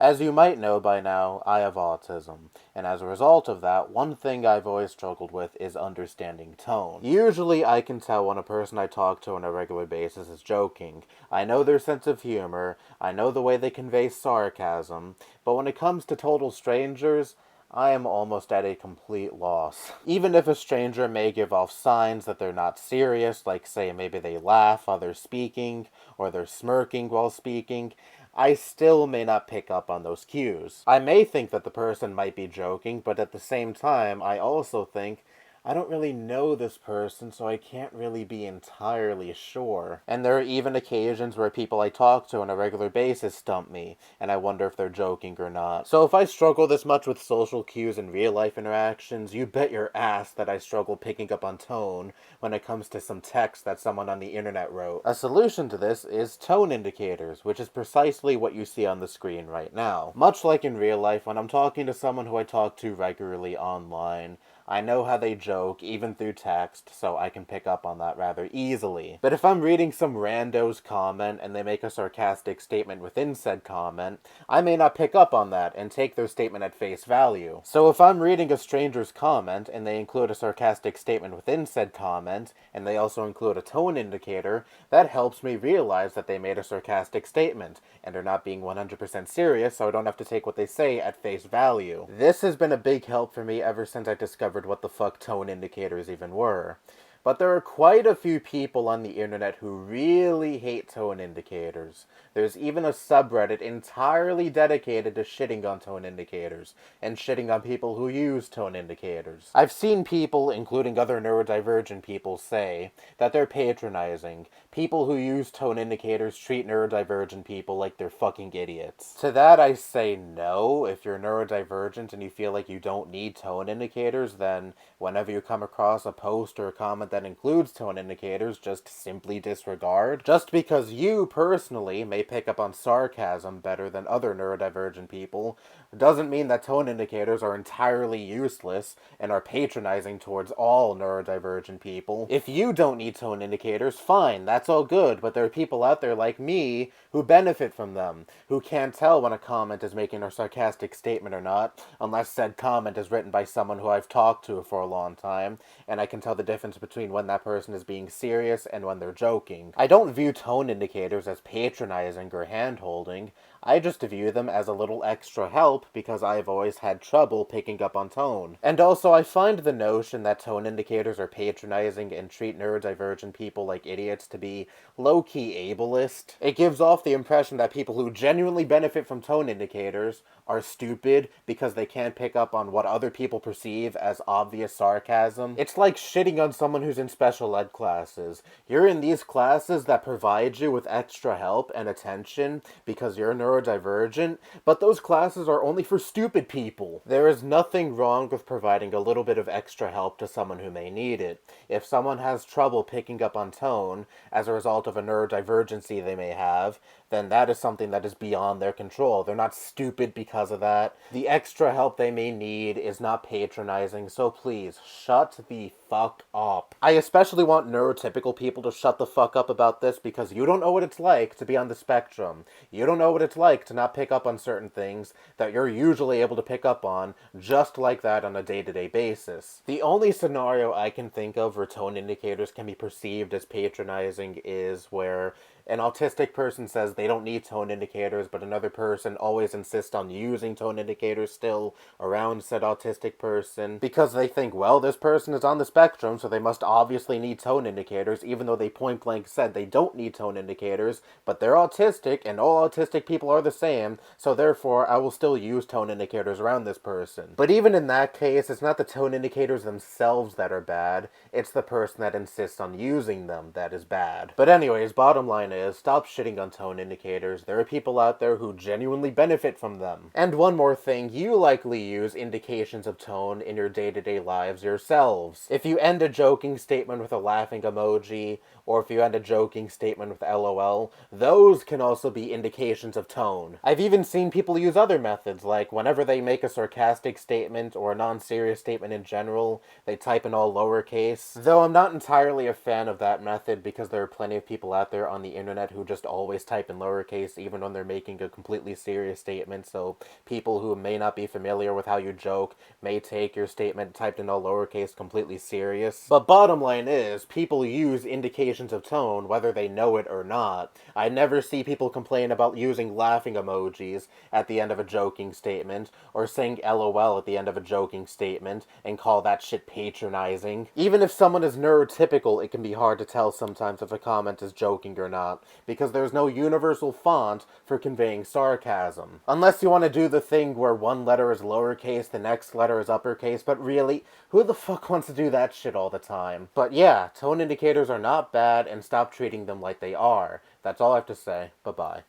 As you might know by now, I have autism, and as a result of that, one thing I've always struggled with is understanding tone. Usually I can tell when a person I talk to on a regular basis is joking. I know their sense of humor, I know the way they convey sarcasm, but when it comes to total strangers, I am almost at a complete loss. Even if a stranger may give off signs that they're not serious, like say maybe they laugh while they're speaking, or they're smirking while speaking, I still may not pick up on those cues. I may think that the person might be joking, but at the same time, I also think I don't really know this person, so I can't really be entirely sure. And there are even occasions where people I talk to on a regular basis stump me, and I wonder if they're joking or not. So if I struggle this much with social cues in real life interactions, you bet your ass that I struggle picking up on tone when it comes to some text that someone on the internet wrote. A solution to this is tone indicators, which is precisely what you see on the screen right now. Much like in real life, when I'm talking to someone who I talk to regularly online, I know how they joke, even through text, so I can pick up on that rather easily. But if I'm reading some rando's comment and they make a sarcastic statement within said comment, I may not pick up on that and take their statement at face value. So if I'm reading a stranger's comment and they include a sarcastic statement within said comment, and they also include a tone indicator, that helps me realize that they made a sarcastic statement and are not being 100% serious, so I don't have to take what they say at face value. This has been a big help for me ever since I discovered what the fuck tone indicators even were. But there are quite a few people on the internet who really hate tone indicators. There's even a subreddit entirely dedicated to shitting on tone indicators, and shitting on people who use tone indicators. I've seen people, including other neurodivergent people, say that they're patronizing. People who use tone indicators treat neurodivergent people like they're fucking idiots. To that I say no. If you're neurodivergent and you feel like you don't need tone indicators, then whenever you come across a post or a comment that includes tone indicators, just simply disregard. Just because you personally may pick up on sarcasm better than other neurodivergent people doesn't mean that tone indicators are entirely useless and are patronizing towards all neurodivergent people. If you don't need tone indicators, fine, that's all good, but there are people out there like me who benefit from them, who can't tell when a comment is making a sarcastic statement or not, unless said comment is written by someone who I've talked to for a long time, and I can tell the difference between when that person is being serious and when they're joking. I don't view tone indicators as patronizing or hand-holding. I just view them as a little extra help because I've always had trouble picking up on tone. And also, I find the notion that tone indicators are patronizing and treat neurodivergent people like idiots to be low-key ableist. It gives off the impression that people who genuinely benefit from tone indicators are stupid because they can't pick up on what other people perceive as obvious sarcasm. It's like shitting on someone who's in special ed classes. You're in these classes that provide you with extra help and attention because you're neurodivergent, but those classes are only for stupid people. There is nothing wrong with providing a little bit of extra help to someone who may need it. If someone has trouble picking up on tone as a result of a neurodivergency they may have, then that is something that is beyond their control. They're not stupid because of that. The extra help they may need is not patronizing, so please, shut the fuck up. I especially want neurotypical people to shut the fuck up about this because you don't know what it's like to be on the spectrum. You don't know what it's like to not pick up on certain things that you're usually able to pick up on just like that on a day-to-day basis. The only scenario I can think of where tone indicators can be perceived as patronizing is where an autistic person says they don't need tone indicators, but another person always insists on using tone indicators still around said autistic person because they think, well, this person is on the spectrum, so they must obviously need tone indicators, even though they point blank said they don't need tone indicators, but they're autistic, and all autistic people are the same, so therefore I will still use tone indicators around this person. But even in that case, it's not the tone indicators themselves that are bad, it's the person that insists on using them that is bad. But anyways, bottom line is, stop shitting on tone indicators. There are people out there who genuinely benefit from them. And one more thing, you likely use indications of tone in your day-to-day lives yourselves. If you end a joking statement with a laughing emoji, or if you end a joking statement with LOL, those can also be indications of tone. I've even seen people use other methods, like whenever they make a sarcastic statement or a non-serious statement in general, they type in all lowercase. Though I'm not entirely a fan of that method because there are plenty of people out there on the internet who just always type in lowercase even when they're making a completely serious statement, so people who may not be familiar with how you joke may take your statement typed in all lowercase completely serious. But bottom line is, people use indications of tone whether they know it or not. I never see people complain about using laughing emojis at the end of a joking statement, or saying LOL at the end of a joking statement, and call that shit patronizing. Even if someone is neurotypical, it can be hard to tell sometimes if a comment is joking or not, because there's no universal font for conveying sarcasm. Unless you want to do the thing where one letter is lowercase, the next letter is uppercase, but really, who the fuck wants to do that shit all the time? But yeah, tone indicators are not bad, and stop treating them like they are. That's all I have to say. Bye-bye.